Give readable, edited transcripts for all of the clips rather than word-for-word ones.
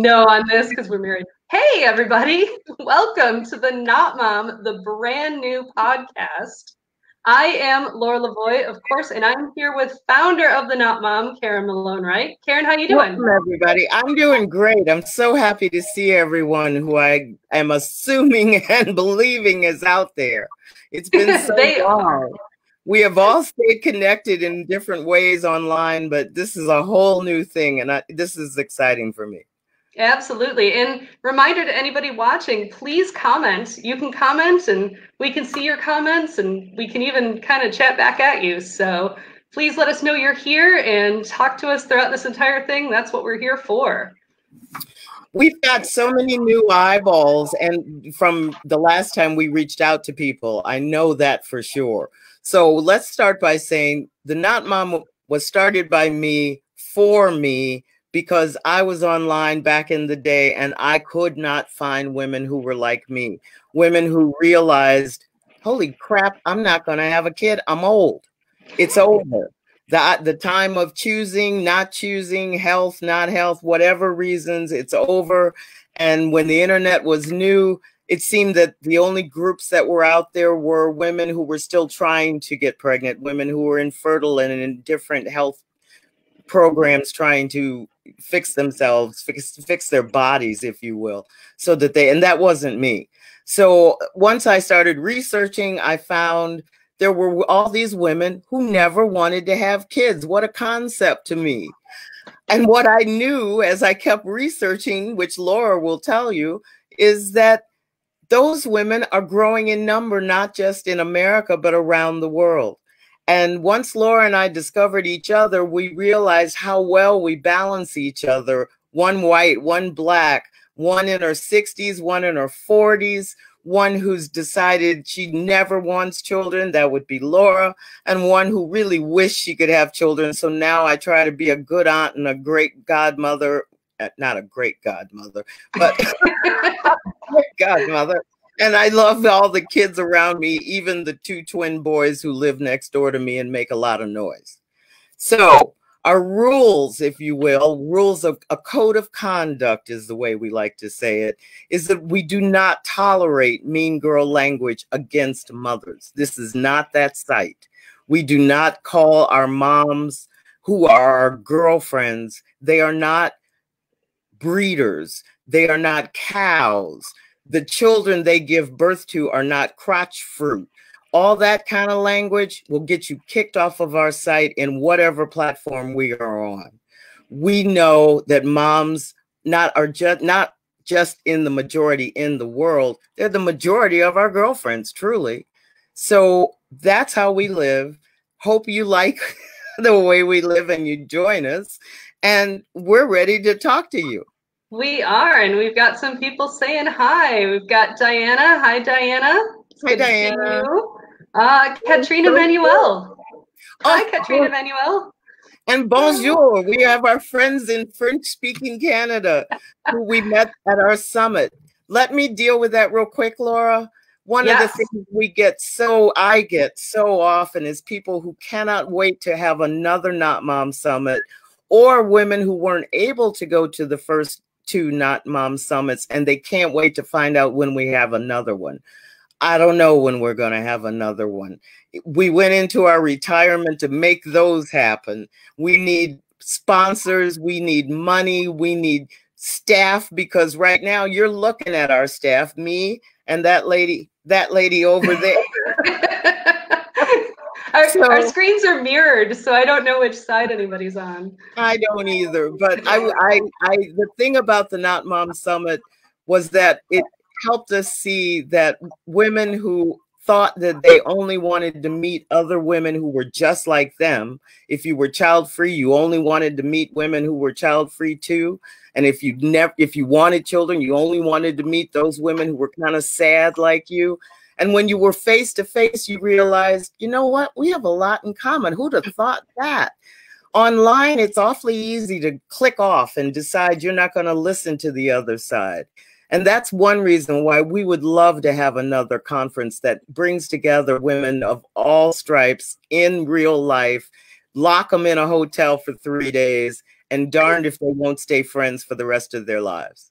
No, on this because we're married. Hey, everybody. Welcome to the Not Mom, the brand new podcast. I am Laura LaVoie, of course, and I'm here with founder of the Not Mom, Karen Malone, Wright. Karen, how you doing? Welcome, everybody. I'm doing great. I'm so happy to see everyone who I am assuming and believing is out there. It's been so long. We have all stayed connected in different ways online, but this is a whole new thing, and this is exciting for me. Absolutely. And reminder to anybody watching, please comment. You can comment and we can see your comments and we can even kind of chat back at you. So please let us know you're here and talk to us throughout this entire thing. That's what we're here for. We've got so many new eyeballs, and from the last time we reached out to people, I know that for sure. So let's start by saying the Not Mom was started by me, for me, because I was online back in the day and I could not find women who were like me, women who realized, holy crap, I'm not going to have a kid. I'm old. It's over. The time of choosing, not choosing, health, not health, whatever reasons, it's over. And when the internet was new, it seemed that the only groups that were out there were women who were still trying to get pregnant, women who were infertile and in different health programs trying to fix themselves, fix their bodies, if you will, so that and that wasn't me. So once I started researching, I found there were all these women who never wanted to have kids. What a concept to me. And what I knew as I kept researching, which Laura will tell you, is that those women are growing in number, not just in America, but around the world. And once Laura and I discovered each other, we realized how well we balance each other. One white, one black, one in her 60s, one in her 40s, one who's decided she never wants children, that would be Laura, and one who really wished she could have children. So now I try to be a good aunt and a great godmother, not a great godmother, but great godmother. And I love all the kids around me, even the two twin boys who live next door to me and make a lot of noise. So our rules, if you will, rules of a code of conduct is the way we like to say it, is that we do not tolerate mean girl language against mothers. This is not that site. We do not call our moms, who are our girlfriends, they are not breeders. They are not cows. The children they give birth to are not crotch fruit. All that kind of language will get you kicked off of our site in whatever platform we are on. We know that moms not just in the majority in the world, they're the majority of our girlfriends, truly. So that's how we live. Hope you like the way we live and you join us. And we're ready to talk to you. We are, and we've got some people saying hi. We've got Diana. Hi, Diana. Hi, Diana. Katrina Manuel. Hi, Katrina Manuel. And bonjour. We have our friends in French-speaking Canada who we met at our summit. Let me deal with that real quick, Laura. One of the things I get so often is people who cannot wait to have another Not Mom Summit, or women who weren't able to go to the first two Not Mom Summits, and they can't wait to find out when we have another one. I don't know when we're going to have another one. We went into our retirement to make those happen. We need sponsors. We need money. We need staff, because right now you're looking at our staff, me and that lady over there. Our screens are mirrored, so I don't know which side anybody's on. I don't either. But the thing about the Not Mom Summit was that it helped us see that women who thought that they only wanted to meet other women who were just like them. If you were child-free, you only wanted to meet women who were child-free too. And if you wanted children, you only wanted to meet those women who were kind of sad like you. And when you were face to face, you realized, you know what? We have a lot in common. Who'd have thought that? Online, it's awfully easy to click off and decide you're not going to listen to the other side. And that's one reason why we would love to have another conference that brings together women of all stripes in real life, lock them in a hotel for 3 days, and darned if they won't stay friends for the rest of their lives.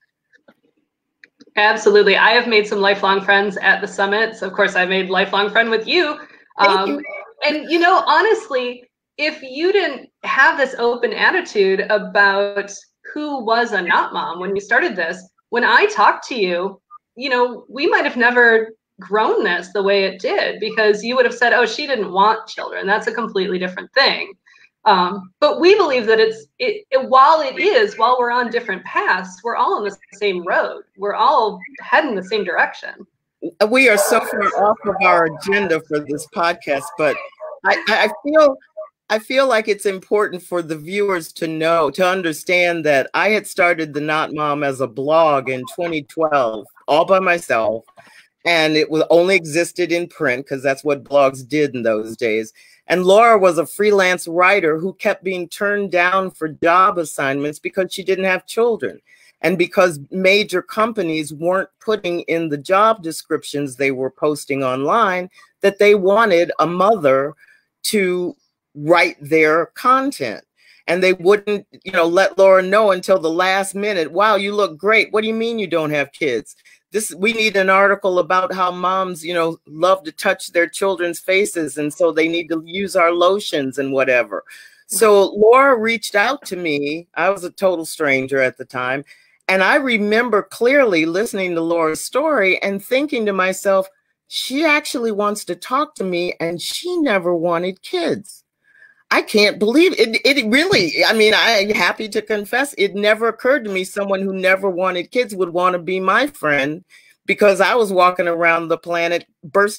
Absolutely. I have made some lifelong friends at the summit. So of course I made lifelong friend with you. Thank you. And honestly, if you didn't have this open attitude about who was a not mom when we started this, when I talked to you, we might have never grown this the way it did, because you would have said, oh, she didn't want children. That's a completely different thing. But we believe that while we're on different paths, we're all on the same road. We're all heading the same direction. We are so far off of our agenda for this podcast, but I feel like it's important for the viewers to understand that I had started the Not Mom as a blog in 2012, all by myself. And it was only existed in print because that's what blogs did in those days. And Laura was a freelance writer who kept being turned down for job assignments because she didn't have children. And because major companies weren't putting in the job descriptions they were posting online that they wanted a mother to write their content. And they wouldn't, let Laura know until the last minute. Wow, you look great. What do you mean you don't have kids? We need an article about how moms, love to touch their children's faces. And so they need to use our lotions and whatever. So Laura reached out to me. I was a total stranger at the time. And I remember clearly listening to Laura's story and thinking to myself, she actually wants to talk to me and she never wanted kids. I can't believe it. It really, I'm happy to confess, it never occurred to me someone who never wanted kids would want to be my friend, because I was walking around the planet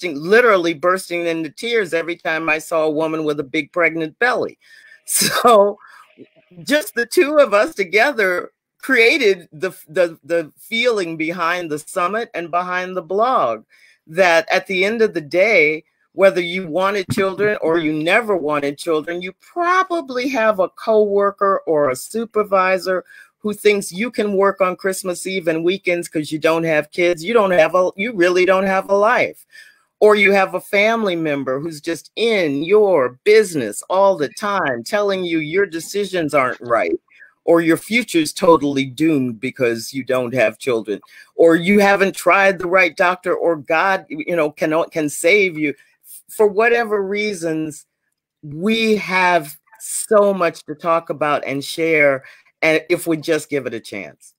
literally bursting into tears every time I saw a woman with a big pregnant belly. So just the two of us together created the feeling behind the summit and behind the blog, that at the end of the day, whether you wanted children or you never wanted children, you probably have a coworker or a supervisor who thinks you can work on Christmas Eve and weekends because you don't have kids. You really don't have a life. Or you have a family member who's just in your business all the time, telling you your decisions aren't right, or your future's totally doomed because you don't have children, or you haven't tried the right doctor, or God, can save you. For whatever reasons, we have so much to talk about and share, and if we just give it a chance.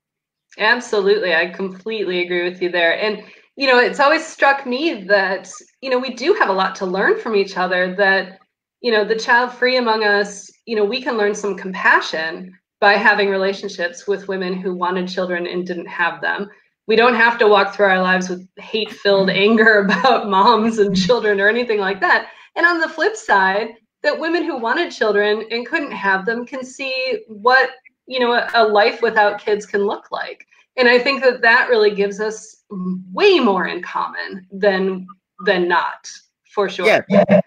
Absolutely. I completely agree with you there. And, it's always struck me that, we do have a lot to learn from each other, that, the child-free among us, we can learn some compassion by having relationships with women who wanted children and didn't have them. We don't have to walk through our lives with hate-filled anger about moms and children or anything like that. And on the flip side, that women who wanted children and couldn't have them can see what, a life without kids can look like. And I think that really gives us way more in common than not, for sure. Yeah.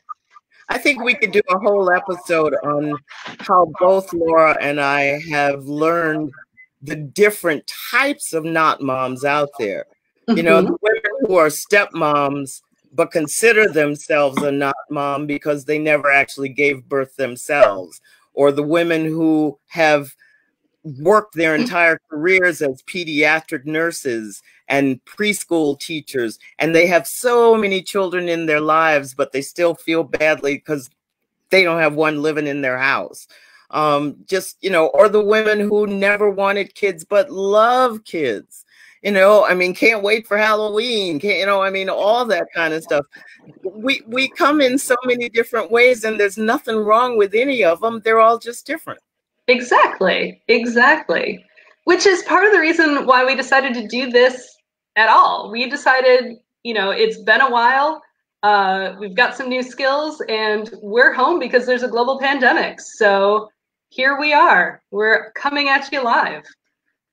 I think we could do a whole episode on how both Laura and I have learned the different types of not moms out there. The women who are stepmoms but consider themselves a not mom because they never actually gave birth themselves, or the women who have worked their entire careers as pediatric nurses and preschool teachers, and they have so many children in their lives, but they still feel badly because they don't have one living in their house. Or the women who never wanted kids but love kids, can't wait for Halloween, all that kind of stuff. We come in so many different ways, and there's nothing wrong with any of them. They're all just different. Exactly. Which is part of the reason why we decided to do this at all. We decided, it's been a while. We've got some new skills, and we're home because there's a global pandemic. So here we are. We're coming at you live.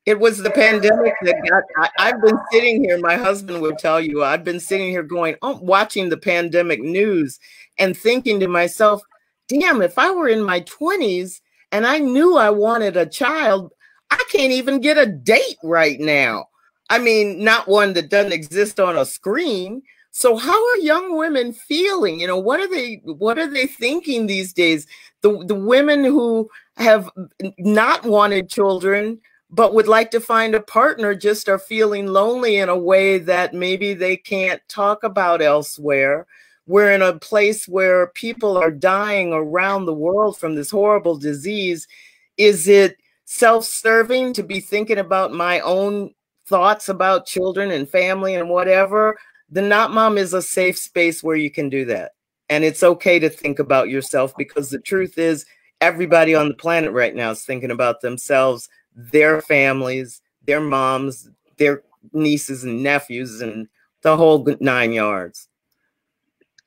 It was the pandemic that I've been sitting here, my husband would tell you, I've been sitting here watching the pandemic news and thinking to myself, damn, if I were in my 20s and I knew I wanted a child, I can't even get a date right now. Not one that doesn't exist on a screen. So how are young women feeling? What are they thinking these days? The women who have not wanted children, but would like to find a partner, just are feeling lonely in a way that maybe they can't talk about elsewhere. We're in a place where people are dying around the world from this horrible disease. Is it self-serving to be thinking about my own thoughts about children and family and whatever? The Not Mom is a safe space where you can do that. And it's okay to think about yourself, because the truth is everybody on the planet right now is thinking about themselves, their families, their moms, their nieces and nephews, and the whole 9 yards.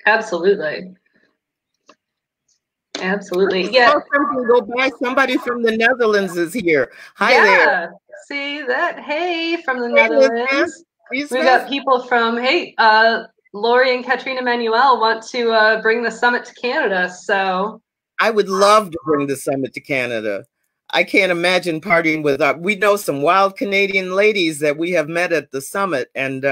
Absolutely. Absolutely. Yeah. Go by. Somebody from the Netherlands is here. Hi there. See that? Hey, from the Netherlands. We've got people from, Lori and Katrina Manuel want to bring the summit to Canada. So I would love to bring the summit to Canada. I can't imagine partying with we know some wild Canadian ladies that we have met at the summit, and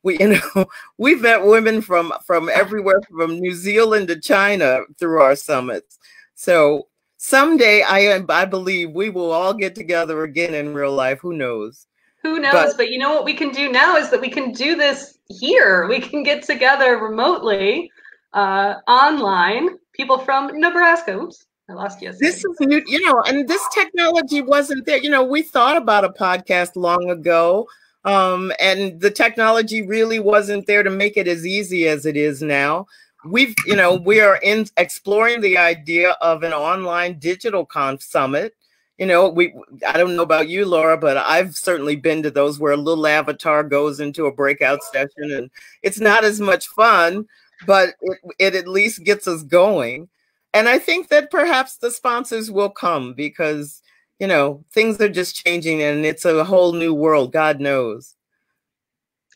we've met women from everywhere, from New Zealand to China, through our summits. So someday I believe we will all get together again in real life. Who knows? Who knows? But you know what we can do now is that we can do this here. We can get together remotely, online. People from Nebraska. Oops, I lost you. This is new, and this technology wasn't there. We thought about a podcast long ago. And the technology really wasn't there to make it as easy as it is now. We are exploring the idea of an online digital summit. I don't know about you, Laura, but I've certainly been to those where a little avatar goes into a breakout session, and it's not as much fun, but it at least gets us going. And I think that perhaps the sponsors will come, because things are just changing, and it's a whole new world. God knows.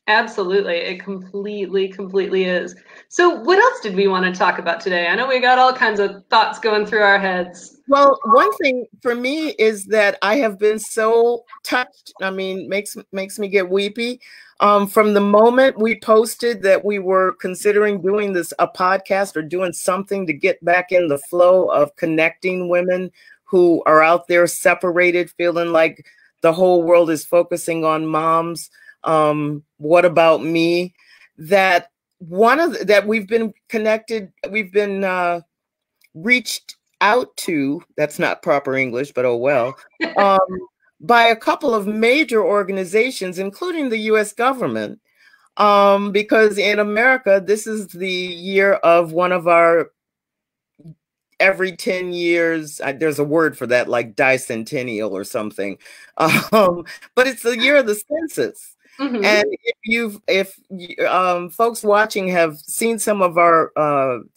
Absolutely. It completely is. So what else did we want to talk about today? I know we got all kinds of thoughts going through our heads. Well, one thing for me is that I have been so touched. I mean, makes me get weepy. From the moment we posted that we were considering doing a podcast or doing something to get back in the flow of connecting women who are out there separated, feeling like the whole world is focusing on moms. What about me? That we've been connected, we've been reached out to, that's not proper English, but oh well, by a couple of major organizations, including the US government, because in America, this is the year of one of our every 10 years, there's a word for that, like dicentennial or something. But it's the year of the census. Mm-hmm. And if folks watching have seen some of our,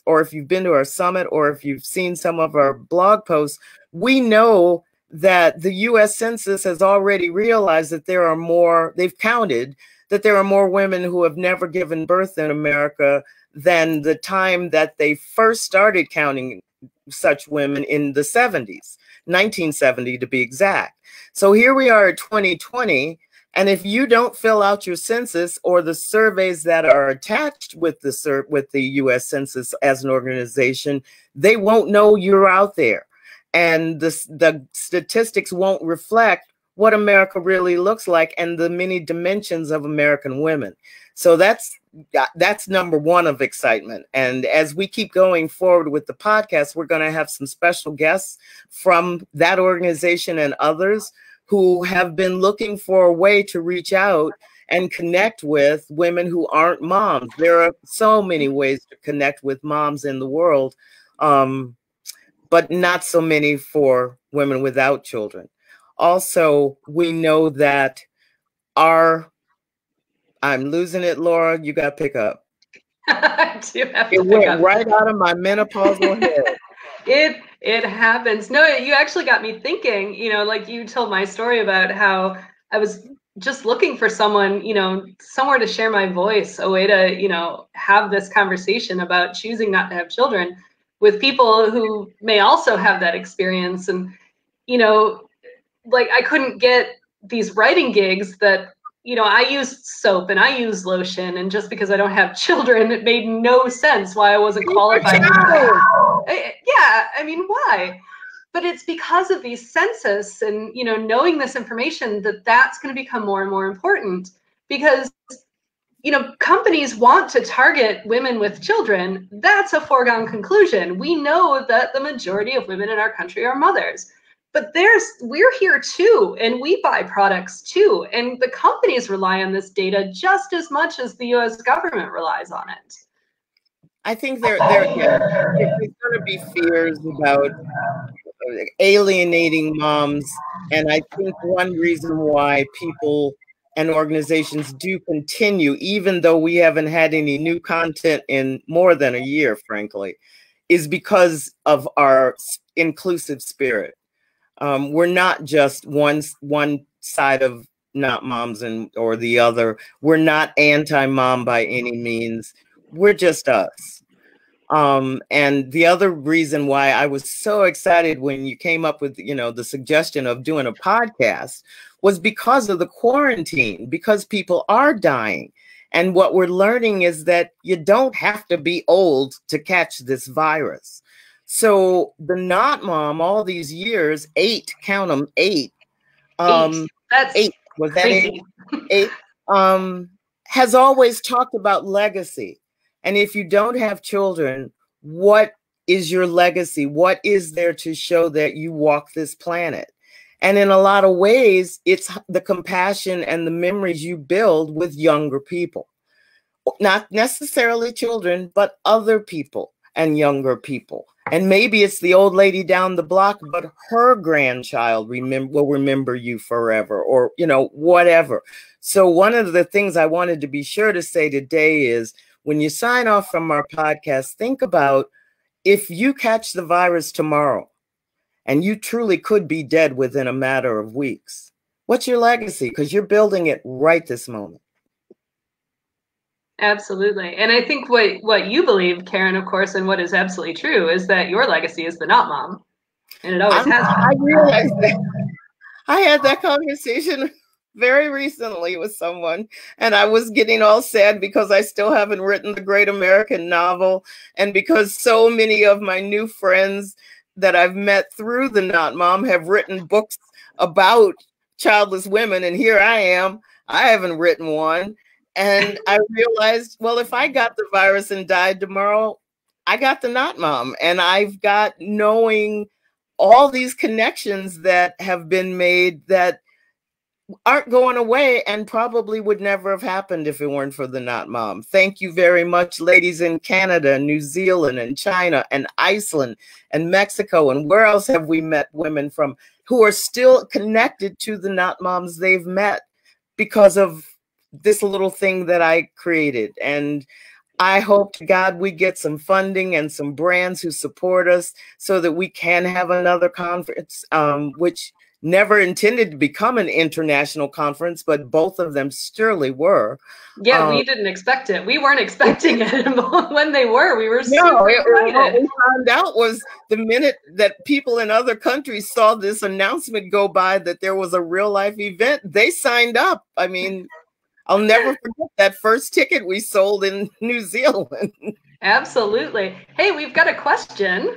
or if you've been to our summit, or if you've seen some of our blog posts, we know that the US Census has already realized that they've counted that there are more women who have never given birth in America than the time that they first started counting such women in the 70s, 1970 to be exact. So here we are at 2020, and if you don't fill out your census or the surveys that are attached with the US Census as an organization, they won't know you're out there, and the statistics won't reflect what America really looks like and the many dimensions of American women. So that's number one of excitement. And as we keep going forward with the podcast, we're going to have some special guests from that organization and others who have been looking for a way to reach out and connect with women who aren't moms. There are so many ways to connect with moms in the world, but not so many for women without children. Also, we know that I'm losing it, Laura. You got to pick up. I do have to It went right out of my menopausal head. It happens. No, you actually got me thinking, like you told my story about how I was just looking for someone, somewhere to share my voice, a way to, have this conversation about choosing not to have children with people who may also have that experience. And, like I couldn't get these writing gigs that, I used soap and I used lotion, and just because I don't have children, it made no sense why I wasn't qualified. Yeah, I mean, why? But it's because of these census and, you know, knowing this information that that's going to become more and more important, because, you know, companies want to target women with children. That's a foregone conclusion. We know that the majority of women in our country are mothers. But we're here too, and we buy products too. And the companies rely on this data just as much as the US government relies on it. I think there's going to be fears about alienating moms. And I think one reason why people and organizations do continue, even though we haven't had any new content in more than a year, frankly, is because of our inclusive spirit. We're not just one side of Not Moms or the other. We're not anti-mom by any means. We're just us. And the other reason why I was so excited when you came up with, you know, the suggestion of doing a podcast was because of the quarantine, because people are dying. And what we're learning is that you don't have to be old to catch this virus. So the Not Mom, all these years, 8, count them, 8. That's 8. Was that crazy. 8? 8. Has always talked about legacy. And if you don't have children, what is your legacy? What is there to show that you walk this planet? And in a lot of ways, it's the compassion and the memories you build with younger people. Not necessarily children, but other people and younger people. And maybe it's the old lady down the block, but her grandchild will remember you forever, or, you know, whatever. So one of the things I wanted to be sure to say today is, when you sign off from our podcast, think about if you catch the virus tomorrow and you truly could be dead within a matter of weeks, what's your legacy? Because you're building it right this moment. Absolutely. And I think what you believe, Karen, of course, and what is absolutely true is that your legacy is the Not Mom. And it always has been. I realized that. I had that conversation very recently with someone, and I was getting all sad because I still haven't written the great American novel, and because so many of my new friends that I've met through the Not Mom have written books about childless women, and here I am, I haven't written one. And I realized, well, if I got the virus and died tomorrow, I got the Not Mom, and I've got knowing all these connections that have been made that aren't going away and probably would never have happened if it weren't for the Not Mom. Thank you very much, ladies in Canada, New Zealand, and China, and Iceland, and Mexico, and where else have we met women from who are still connected to the Not Moms they've met because of this little thing that I created. And I hope to God we get some funding and some brands who support us so that we can have another conference, which never intended to become an international conference, but both of them surely were. Yeah, we didn't expect it. We weren't expecting it. When they were, we were super excited. What we found out was the minute that people in other countries saw this announcement go by that there was a real life event, they signed up. I mean, I'll never forget that first ticket we sold in New Zealand. Absolutely. Hey, we've got a question,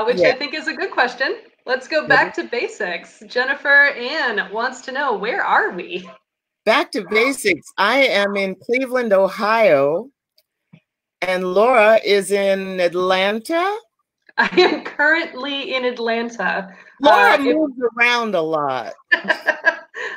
which I think is a good question. Let's go back to basics. Jennifer Ann wants to know, where are we? Back to basics. I am in Cleveland, Ohio, and Laura is in Atlanta. I am currently in Atlanta. Laura moves around a lot.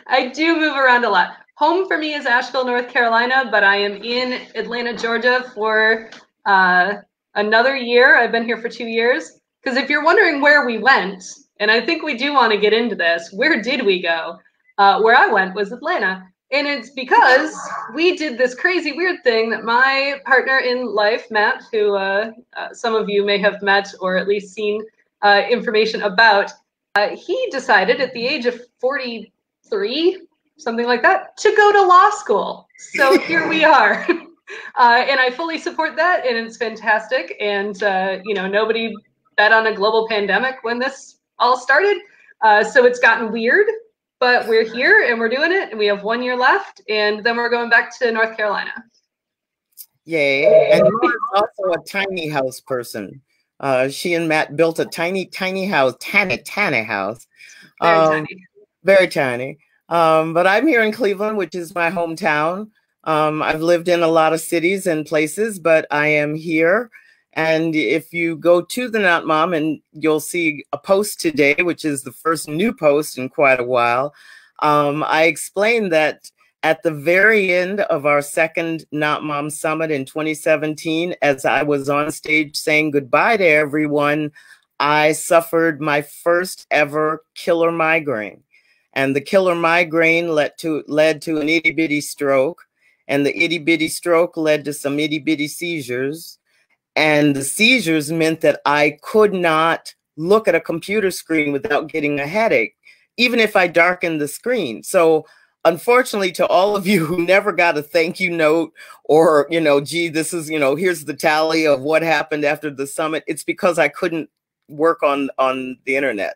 I do move around a lot. Home for me is Asheville, North Carolina, but I am in Atlanta, Georgia for another year. I've been here for 2 years. Because if you're wondering where we went, and I think we do want to get into this, where did we go? Where I went was Atlanta. And it's because we did this crazy weird thing that my partner in life, Matt, who some of you may have met or at least seen information about, he decided at the age of 43, something like that, to go to law school. So here we are. And I fully support that, and it's fantastic. And, you know, nobody bet on a global pandemic when this all started. So it's gotten weird, but we're here and we're doing it, and we have 1 year left, and then we're going back to North Carolina. Yay. And Laura's also a tiny house person. She and Matt built a tiny house, tiny house. Very tiny. Very tiny. But I'm here in Cleveland, which is my hometown. I've lived in a lot of cities and places, but I am here. And if you go to the Not Mom, and you'll see a post today, which is the first new post in quite a while. I explained that at the very end of our second Not Mom Summit in 2017, as I was on stage saying goodbye to everyone, I suffered my first ever killer migraine. And the killer migraine led to an itty bitty stroke. And the itty bitty stroke led to some itty bitty seizures. And the seizures meant that I could not look at a computer screen without getting a headache, even if I darkened the screen. So unfortunately, to all of you who never got a thank you note or, gee, this is, here's the tally of what happened after the summit, it's because I couldn't work on the internet.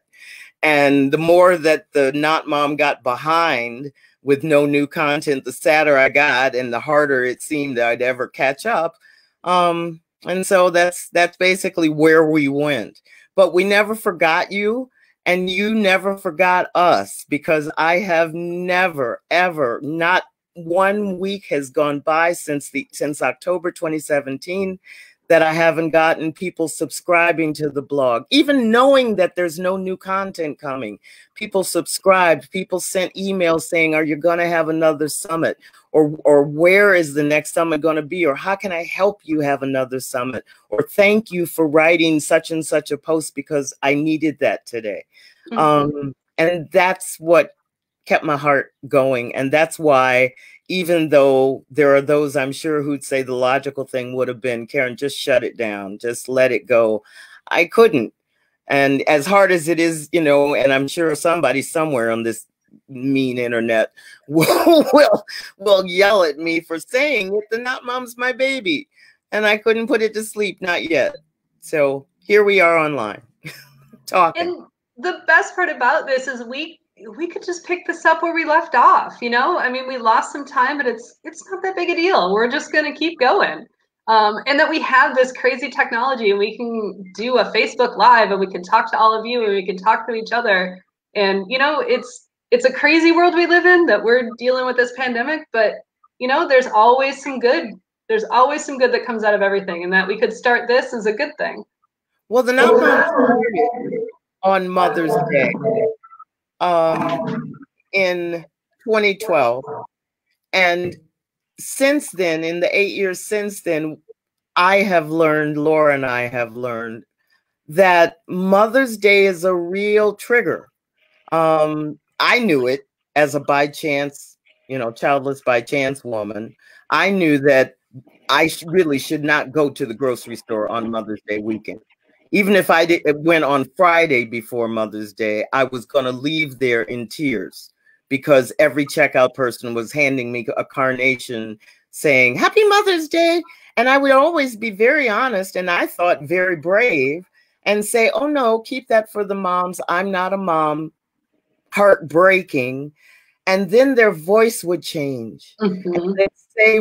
And the more that the Not Mom got behind with no new content, the sadder I got and the harder it seemed that I'd ever catch up. And so that's basically where we went. But we never forgot you, and you never forgot us, because I have never, ever, not 1 week has gone by since October 2017 that I haven't gotten people subscribing to the blog, even knowing that there's no new content coming. People subscribed, people sent emails saying, are you going to have another summit? Or where is the next summit going to be? Or how can I help you have another summit? Or thank you for writing such and such a post because I needed that today. Mm-hmm. And that's what kept my heart going. And that's why, even though there are those I'm sure who'd say the logical thing would have been, Karen, just shut it down, just let it go, I couldn't. And as hard as it is, and I'm sure somebody somewhere on this mean internet will yell at me for saying it, the Not Mom's my baby. And I couldn't put it to sleep, not yet. So here we are online talking. And the best part about this is we could just pick this up where we left off. I mean, we lost some time, but it's not that big a deal. We're just going to keep going. And that we have this crazy technology, and we can do a Facebook Live, and we can talk to all of you, and we can talk to each other. And, it's a crazy world we live in, that we're dealing with this pandemic, but, there's always some good. There's always some good that comes out of everything, and that we could start this is a good thing. Well, the Not Mom started on Mother's Day in 2012. And since then, in the 8 years since then, Laura and I have learned that Mother's Day is a real trigger. I knew it as a by chance, childless by chance woman. I knew that I really should not go to the grocery store on Mother's Day weekend. Even if I went on Friday before Mother's Day, I was going to leave there in tears, because every checkout person was handing me a carnation saying, Happy Mother's Day. And I would always be very honest, and I thought very brave, and say, oh no, keep that for the moms. I'm not a mom. Heartbreaking. And then their voice would change. Mm-hmm. And they'd say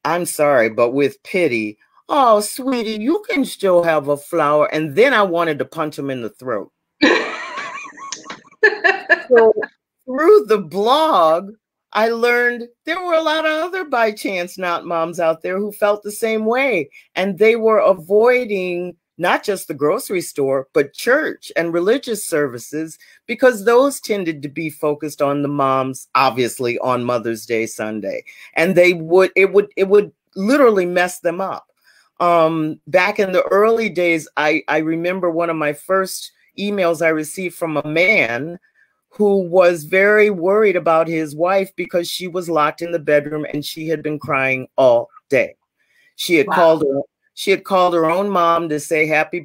I'm sorry, but with pity, oh, sweetie, you can still have a flower. And then I wanted to punch them in the throat. So through the blog, I learned there were a lot of other by chance Not Moms out there who felt the same way. And they were avoiding not just the grocery store, but church and religious services, because those tended to be focused on the moms, obviously on Mother's Day Sunday. And it would literally mess them up. Back in the early days, I remember one of my first emails I received from a man who was very worried about his wife because she was locked in the bedroom and she had been crying all day. She had called her own mom to say happy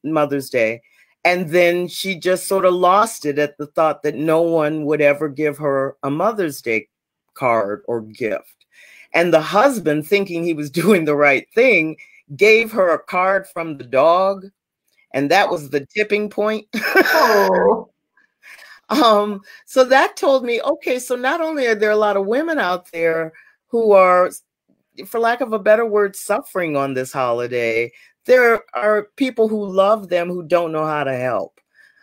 Mother's Day. And then she just sort of lost it at the thought that no one would ever give her a Mother's Day card or gift. And the husband, thinking he was doing the right thing, gave her a card from the dog. And that was the tipping point. Oh. So that told me, okay, so not only are there a lot of women out there who are for lack of a better word, suffering on this holiday. There are people who love them who don't know how to help.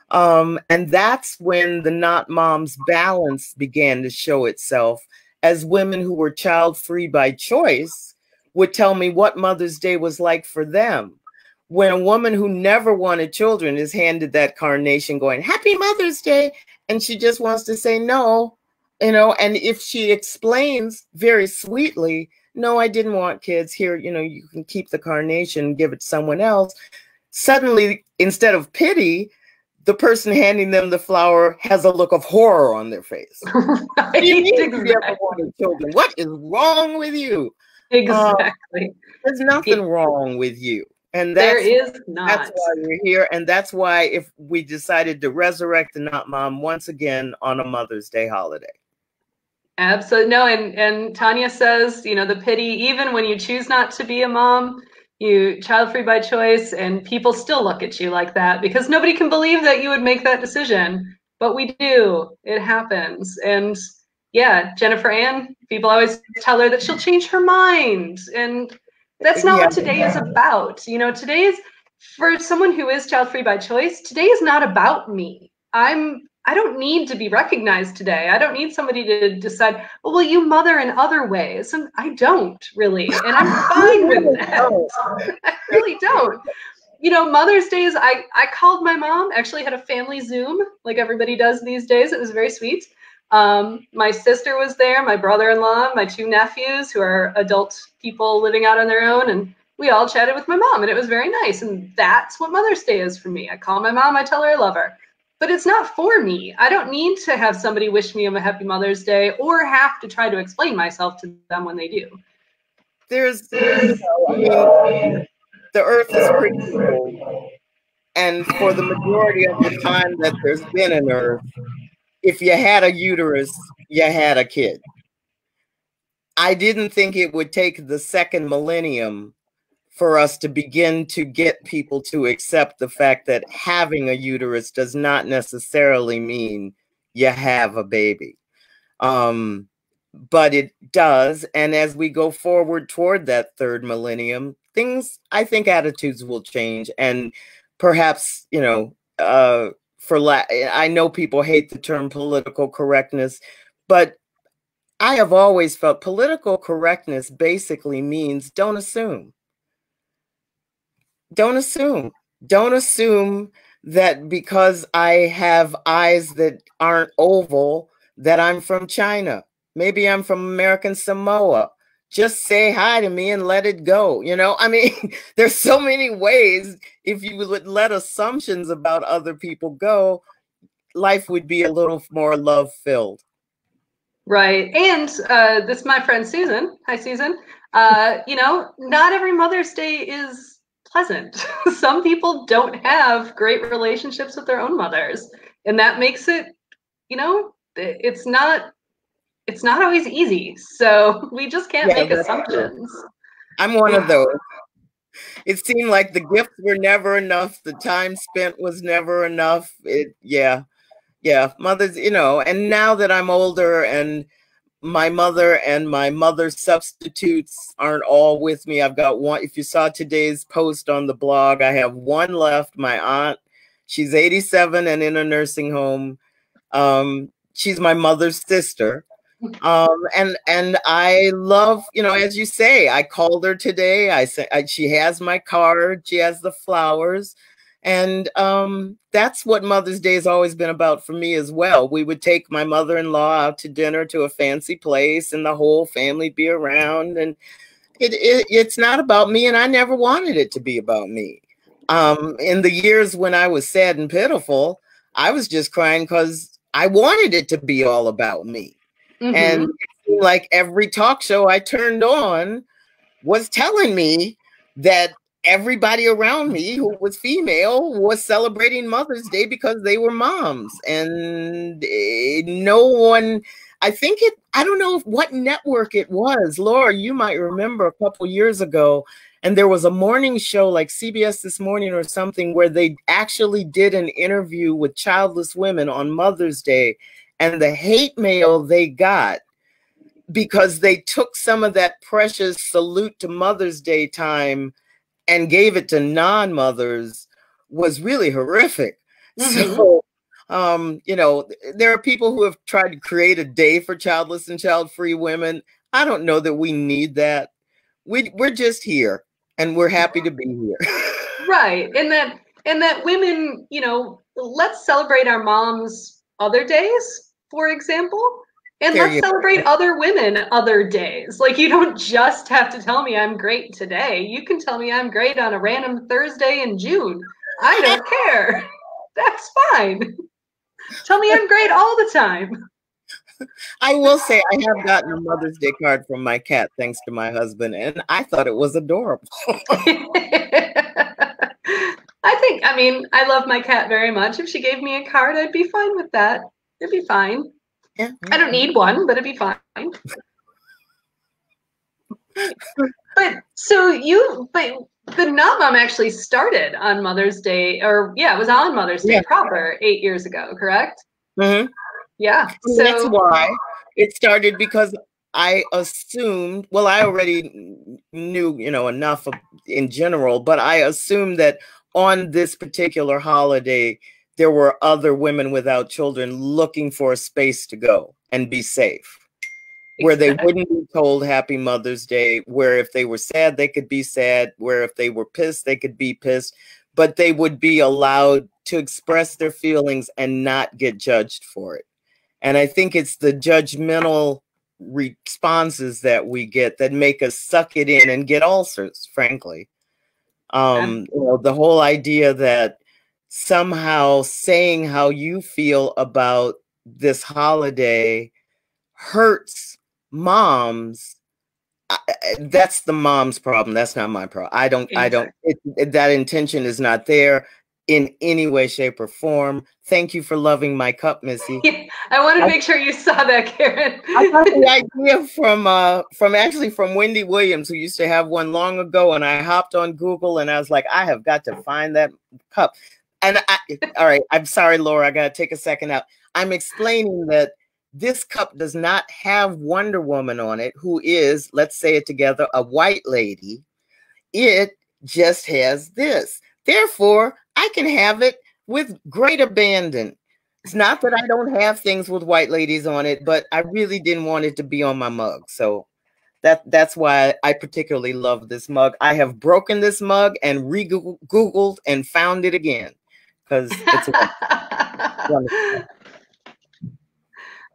And that's when the Not Moms balance began to show itself, as women who were child-free by choice would tell me what Mother's Day was like for them. When a woman who never wanted children is handed that carnation going, Happy Mother's Day, and she just wants to say no, and if she explains very sweetly, no, I didn't want kids, here, you can keep the carnation and give it to someone else. Suddenly, instead of pity, the person handing them the flower has a look of horror on their face. Right, You exactly. never wanted children. What is wrong with you? Exactly. There's nothing wrong with you. And there is not. That's why we're here. And that's why if we decided to resurrect the Not Mom once again on a Mother's Day holiday. Absolutely. No, and Tanya says, the pity, even when you choose not to be a mom, you child-free by choice, and people still look at you like that because nobody can believe that you would make that decision. But we do. It happens. And yeah, Jennifer Ann, people always tell her that she'll change her mind. And that's not what today is about. Today is, for someone who is child-free by choice, today is not about me. I don't need to be recognized today. I don't need somebody to decide, well, will you mother in other ways? And I don't really. And I'm fine with that. I really don't. Mother's Day is, I called my mom, actually had a family Zoom like everybody does these days. It was very sweet. My sister was there, my brother-in-law, my two nephews who are adult people living out on their own. And we all chatted with my mom and it was very nice. And that's what Mother's Day is for me. I call my mom, I tell her I love her. But it's not for me. I don't need to have somebody wish me a happy Mother's Day or have to try to explain myself to them when they do. The earth is pretty cool. And for the majority of the time that there's been an earth, if you had a uterus, you had a kid. I didn't think it would take the second millennium for us to begin to get people to accept the fact that having a uterus does not necessarily mean you have a baby. But it does. And as we go forward toward that third millennium, I think attitudes will change. And perhaps, I know people hate the term political correctness, but I have always felt political correctness basically means don't assume. Don't assume. Don't assume that because I have eyes that aren't oval, that I'm from China. Maybe I'm from American Samoa. Just say hi to me and let it go. There's so many ways. If you would let assumptions about other people go, life would be a little more love-filled. Right. And this is my friend Susan. Hi, Susan. Not every Mother's Day is pleasant. Some people don't have great relationships with their own mothers, and that makes it, it's not always easy. So we just can't make assumptions. I'm one of those. It seemed like the gifts were never enough. The time spent was never enough. Mothers, and now that I'm older and my mother and my mother's substitutes aren't all with me. I've got one. If you saw today's post on the blog, I have one left. My aunt, she's 87 and in a nursing home. She's my mother's sister. And I love, as you say, I called her today. I said, she has my card. She has the flowers. And that's what Mother's Day has always been about for me as well. We would take my mother-in-law out to dinner to a fancy place and the whole family be around. And it's not about me, and I never wanted it to be about me. In the years when I was sad and pitiful, I was just crying because I wanted it to be all about me. Mm-hmm. And it seemed like every talk show I turned on was telling me that everybody around me who was female was celebrating Mother's Day because they were moms. And no one, I don't know what network it was. Laura, you might remember a couple years ago, and there was a morning show like CBS This Morning or something where they actually did an interview with childless women on Mother's Day, and the hate mail they got because they took some of that precious salute to Mother's Day time and gave it to non-mothers was really horrific. So, you know, there are people who have tried to create a day for childless and child-free women. I don't know that we need that. We're just here, and we're happy to be here. Right. And that women, you know, let's celebrate our moms other days, for example. And let's celebrate other women other days. Like, you don't just have to tell me I'm great today. You can tell me I'm great on a random Thursday in June. I don't care. That's fine. Tell me I'm great all the time. I will say I have gotten a Mother's Day card from my cat, thanks to my husband, and I thought it was adorable. I mean, I love my cat very much. If she gave me a card, I'd be fine with that. It'd be fine. Yeah. I don't need one, but it'd be fine. But the NotMom actually started on Mother's Day, or it was on Mother's Day proper 8 years ago, correct? Mm-hmm. Yeah. So that's why it started, because I assumed, well, I already knew, you know, enough in general, but I assumed that on this particular holiday, there were other women without children looking for a space to go and be safe, where they wouldn't be told Happy Mother's Day, where if they were sad, they could be sad, where if they were pissed, they could be pissed, but they would be allowed to express their feelings and not get judged for it. And I think it's the judgmental responses that we get that make us suck it in and get ulcers, frankly. You know, the whole idea that somehow saying how you feel about this holiday hurts moms. That's the mom's problem. That's not my problem. That intention is not there in any way, shape, or form. Thank you for loving my cup, Missy. I wanted to make sure you saw that, Karen. I got the idea from Wendy Williams, who used to have one long ago, and I hopped on Google and I was like, I have got to find that cup. And all right, I'm sorry, Laura, I got to take a second out. I'm explaining that this cup does not have Wonder Woman on it, who is, let's say it together, a white lady. It just has this. Therefore, I can have it with great abandon. It's not that I don't have things with white ladies on it, but I really didn't want it to be on my mug. So that's why I particularly love this mug. I have broken this mug and re-Googled and found it again, because it's wonderful.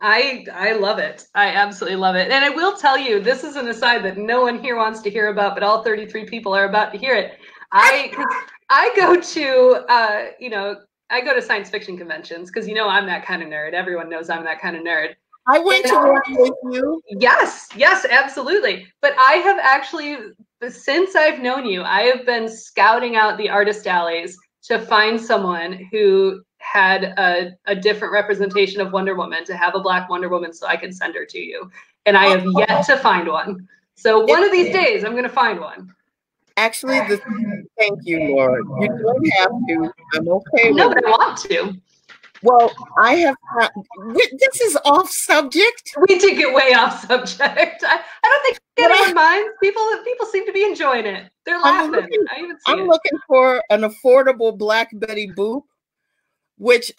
I love it. I absolutely love it. And I will tell you, this is an aside that no one here wants to hear about, but all 33 people are about to hear it. I go to, you know, I go to science fiction conventions because, you know, I'm that kind of nerd. Everyone knows I'm that kind of nerd. I went to one with you. Yes, absolutely. But I have actually, since I've known you, I have been scouting out the artist alleys to find someone who had a different representation of Wonder Woman, to have a Black Wonder Woman so I can send her to you. And I have yet to find one. So one of these days, I'm going to find one. Actually, thank you, Laura. You don't have to. I'm okay with it. No, but I want to. Well, I have. This is off subject. We did get way off subject. I don't think anyone minds. People seem to be enjoying it. They're laughing. I'm looking for an affordable Black Betty Boop, which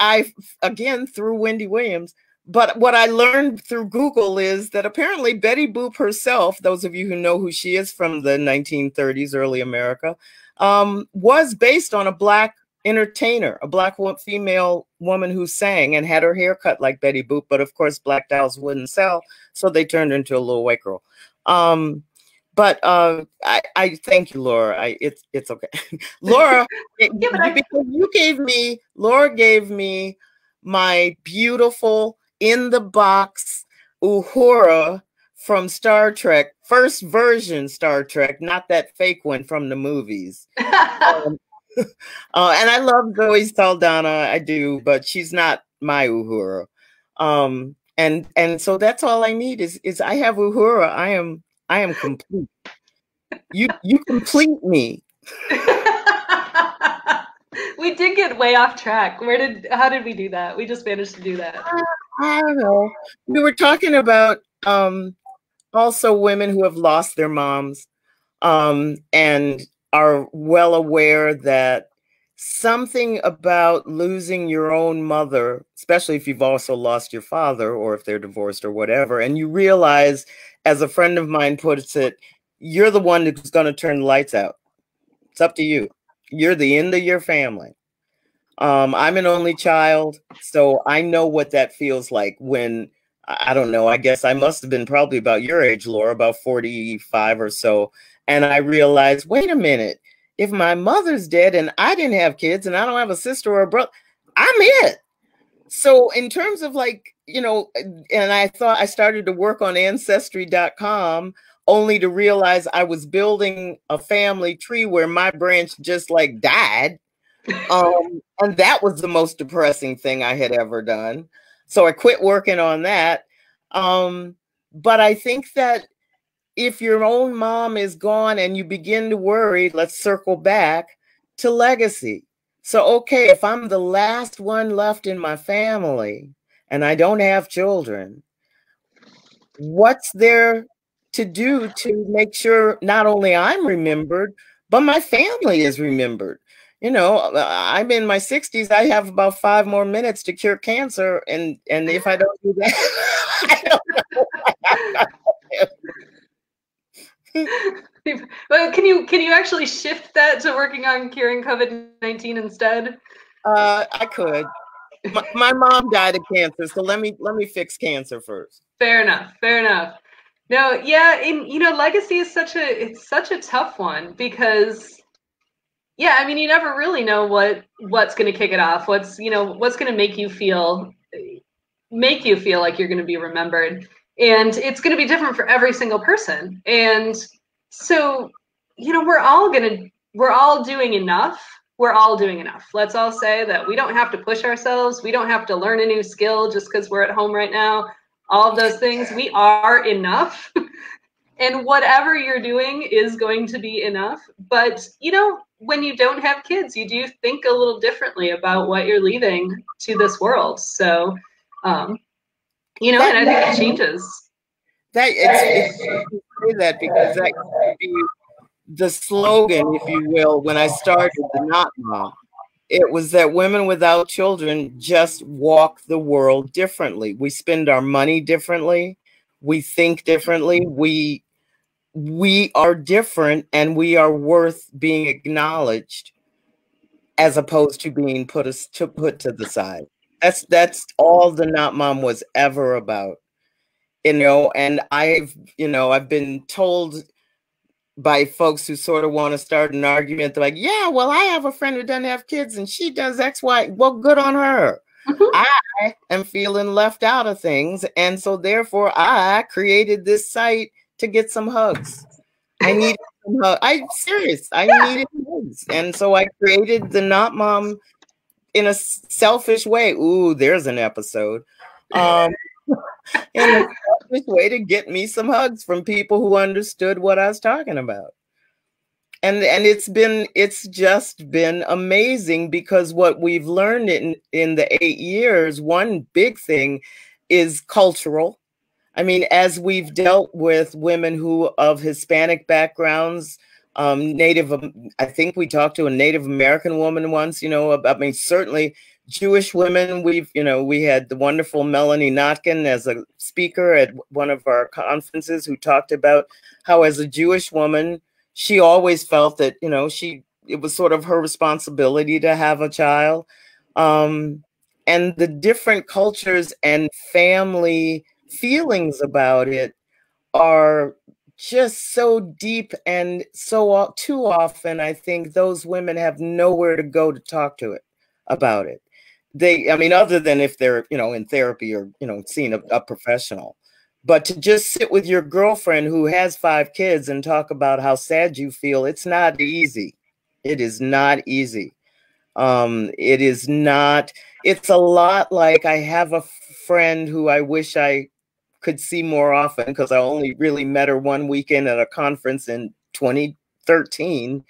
again, through Wendy Williams. But what I learned through Google is that apparently Betty Boop herself, those of you who know who she is from the 1930s, early America, was based on a Black entertainer, a Black female woman who sang and had her hair cut like Betty Boop. But of course, Black dolls wouldn't sell, so they turned her into a little white girl. But I thank you, Laura. It's okay. Laura, Laura gave me my beautiful in the box Uhura from Star Trek, first version Star Trek, not that fake one from the movies. And I love Zoe Saldana, I do, but she's not my Uhura. And so that's all I need is I have Uhura. I am complete. You complete me. We did get way off track. How did we do that? We just managed to do that. I don't know. We were talking about also women who have lost their moms, and are well aware that something about losing your own mother, especially if you've also lost your father or if they're divorced or whatever, and you realize, as a friend of mine puts it, you're the one who's going to turn the lights out. It's up to you. You're the end of your family. I'm an only child, so I know what that feels like when, I don't know, I guess I must have been probably about your age, Laura, about 45 or so. And I realized, wait a minute, if my mother's dead and I didn't have kids and I don't have a sister or a brother, I'm it. So in terms of like, and I thought I started to work on ancestry.com only to realize I was building a family tree where my branch just like died. And that was the most depressing thing I had ever done. So I quit working on that. But I think that if your own mom is gone and you begin to worry, let's circle back to legacy. So, okay, if I'm the last one left in my family and I don't have children, what's there to do to make sure not only I'm remembered, but my family is remembered? I'm in my 60s. I have about 5 more minutes to cure cancer. And if I don't do that, I don't know. Well, can you actually shift that to working on curing COVID-19 instead? I could. My mom died of cancer, so let me fix cancer first. Fair enough. No, yeah, legacy is such a tough one because, yeah, I mean, you never really know what's going to kick it off. What's going to make you feel like you're going to be remembered, and it's going to be different for every single person. And so, we're all doing enough. We're all doing enough. Let's all say that we don't have to push ourselves. We don't have to learn a new skill just because we're at home right now. All of those things, we are enough. And whatever you're doing is going to be enough. But, when you don't have kids, you do think a little differently about what you're leaving to this world. So, and I think it changes. It's say that because that could be the slogan, if you will, when I started the NotMom. It was that women without children just walk the world differently. We spend our money differently. We think differently. We are different, and we are worth being acknowledged as opposed to being put to the side. That's all the NotMom was ever about. And I've been told by folks who sort of want to start an argument. They're like, yeah, well, I have a friend who doesn't have kids and she does X, Y. Well, good on her. Mm-hmm. I am feeling left out of things. And so therefore I created this site to get some hugs. I needed some hugs. I'm serious. I needed hugs. And so I created the NotMom in a selfish way. Ooh, there's an episode. In a selfish way to get me some hugs from people who understood what I was talking about. And it's just been amazing, because what we've learned in the 8 years, one big thing is cultural. I mean, as we've dealt with women who of Hispanic backgrounds, I think we talked to a Native American woman once, certainly Jewish women. We had the wonderful Melanie Notkin as a speaker at one of our conferences, who talked about how, as a Jewish woman, she always felt that, it was sort of her responsibility to have a child. And the different cultures and family feelings about it are just so deep, and so too often I think those women have nowhere to go to talk to it about it. Other than if they're, in therapy or, seeing a professional. But to just sit with your girlfriend who has 5 kids and talk about how sad you feel, it's not easy. It is not easy. It is not. It's a lot like, I have a friend who I wish I could see more often, because I only really met her one weekend at a conference in 2013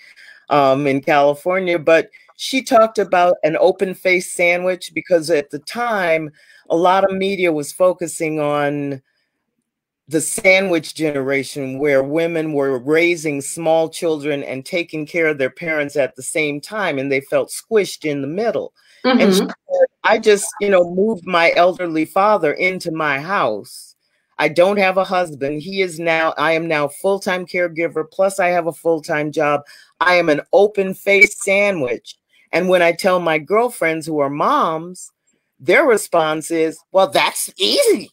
in California. But she talked about an open-faced sandwich, because at the time, a lot of media was focusing on the sandwich generation where women were raising small children and taking care of their parents at the same time, and they felt squished in the middle. And she said, I just, moved my elderly father into my house. I don't have a husband. I am now full-time caregiver, plus I have a full-time job. I am an open-faced sandwich. And when I tell my girlfriends who are moms, their response is, well, that's easy.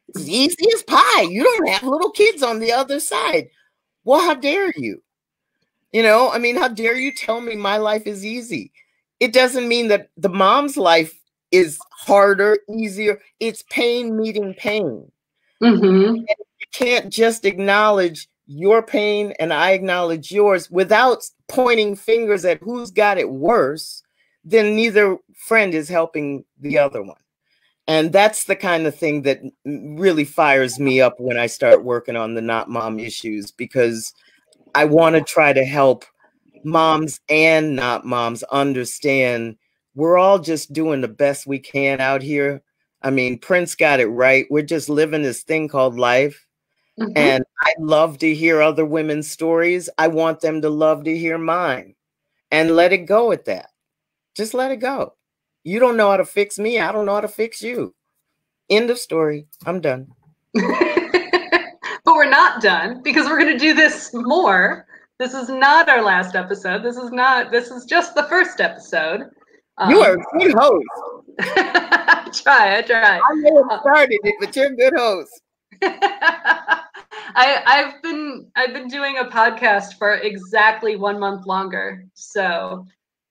It's easy as pie. You don't have little kids on the other side. Well, how dare you? How dare you tell me my life is easy? It doesn't mean that the mom's life is harder, easier. It's pain meeting pain. You can't just acknowledge your pain and I acknowledge yours without pointing fingers at who's got it worse. Then neither friend is helping the other one. And that's the kind of thing that really fires me up when I start working on the Not Mom issues, because I want to try to help moms and not moms understand we're all just doing the best we can out here. I mean, Prince got it right. We're just living this thing called life. And I love to hear other women's stories. I want them to love to hear mine, and let it go at that. Just let it go. You don't know how to fix me. I don't know how to fix you. End of story. I'm done. But we're not done, because we're going to do this more. This is not our last episode. This is just the first episode. You are a good host. I try. I may have started it, but you're a good host. I've been doing a podcast for exactly 1 month longer. So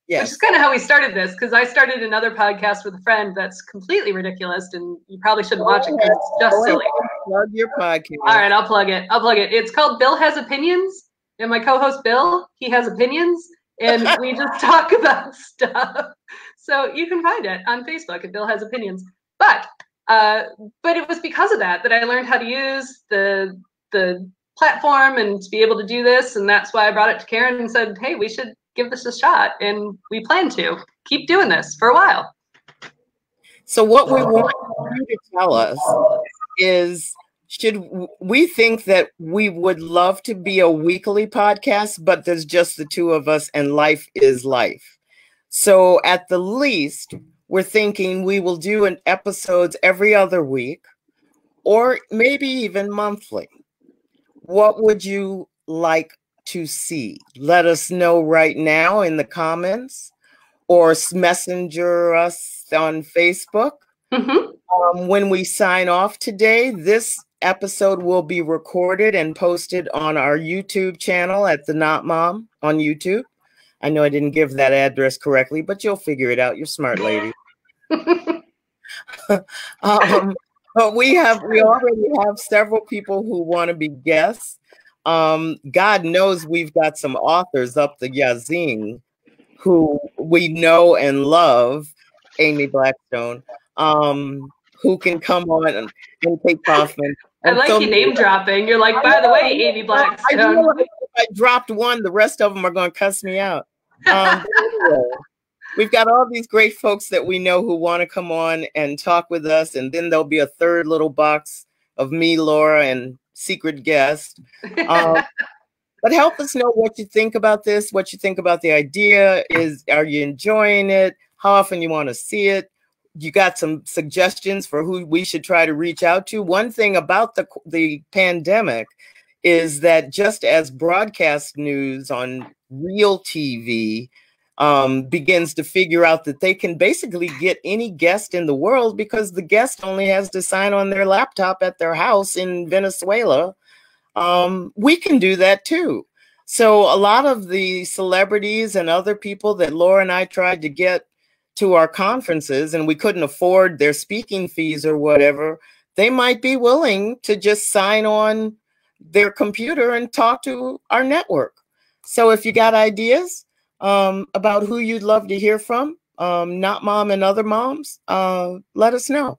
yes. Which is kind of how we started this, because I started another podcast with a friend that's completely ridiculous, and you probably shouldn't watch it because it's just silly. Plug your podcast. All right, I'll plug it. It's called Bill Has Opinions, and my co-host Bill, he has opinions, and we just talk about stuff. So you can find it on Facebook at Bill Has Opinions. But it was because of that I learned how to use the platform and to be able to do this, and that's why I brought it to Karen and said, hey, we should give this a shot, and we plan to keep doing this for a while. So what we want you to tell us is, should we think that we would love to be a weekly podcast, but there's just the two of us and life is life. So at the least, we're thinking we will do an episodes every other week, or maybe even monthly. What would you like to see? Let us know right now in the comments, or messenger us on Facebook. When we sign off today, this episode will be recorded and posted on our YouTube channel at the Not Mom on YouTube. I know I didn't give that address correctly, but you'll figure it out. You're a smart lady. But we already have several people who want to be guests. God knows we've got some authors up the yazoo who we know and love, Amy Blackstone, who can come on and take off. I like you name dropping. You're like, by the way, Amy Blackstone. If I dropped one, the rest of them are going to cuss me out. Anyway, we've got all these great folks that we know who want to come on and talk with us, and then there'll be a third little box of me, Laura, and secret guest. But help us know what you think about this, what you think about the idea. Are you enjoying it? How often you want to see it? You got some suggestions for who we should try to reach out to? One thing about the pandemic is that just as broadcast news on real TV begins to figure out that they can basically get any guest in the world, because the guest only has to sign on their laptop at their house in Venezuela, we can do that too. So a lot of the celebrities and other people that Laura and I tried to get to our conferences, and we couldn't afford their speaking fees or whatever, they might be willing to just sign on their computer and talk to our network. So if you got ideas about who you'd love to hear from, Not Mom and other moms, let us know.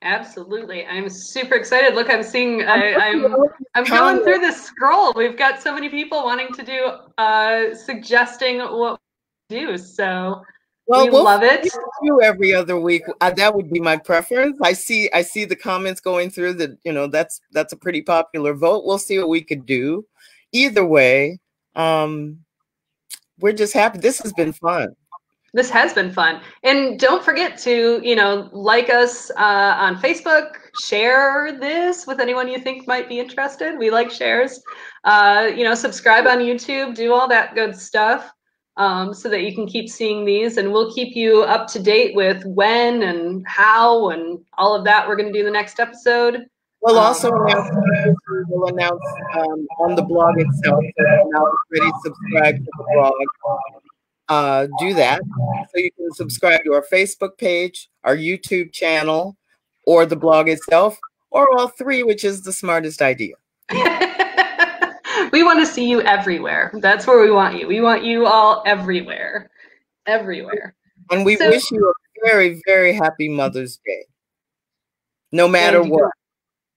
Absolutely. I'm super excited. Look, I'm seeing, I'm going through this scroll. We've got so many people wanting to do, suggesting what we do. So Well, we love it. You every other week. That would be my preference. I see the comments going through that. You know, that's a pretty popular vote. We'll see what we could do. Either way, we're just happy. This has been fun. This has been fun. And don't forget to, like us on Facebook, share this with anyone you think might be interested. We like shares. Subscribe on YouTube, do all that good stuff so that you can keep seeing these. And we'll keep you up to date with when and how and all of that we're going to do the next episode. We'll also announce on the blog itself. So now already subscribe to the blog. Do that. So you can subscribe to our Facebook page, our YouTube channel, or the blog itself, or all three, which is the smartest idea. We want to see you everywhere. That's where we want you. We want you all everywhere. Everywhere. And we wish you a very, very happy Mother's Day. No matter what.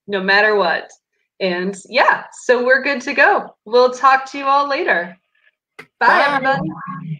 No matter what. And yeah, so we're good to go. We'll talk to you all later. Bye. Everybody.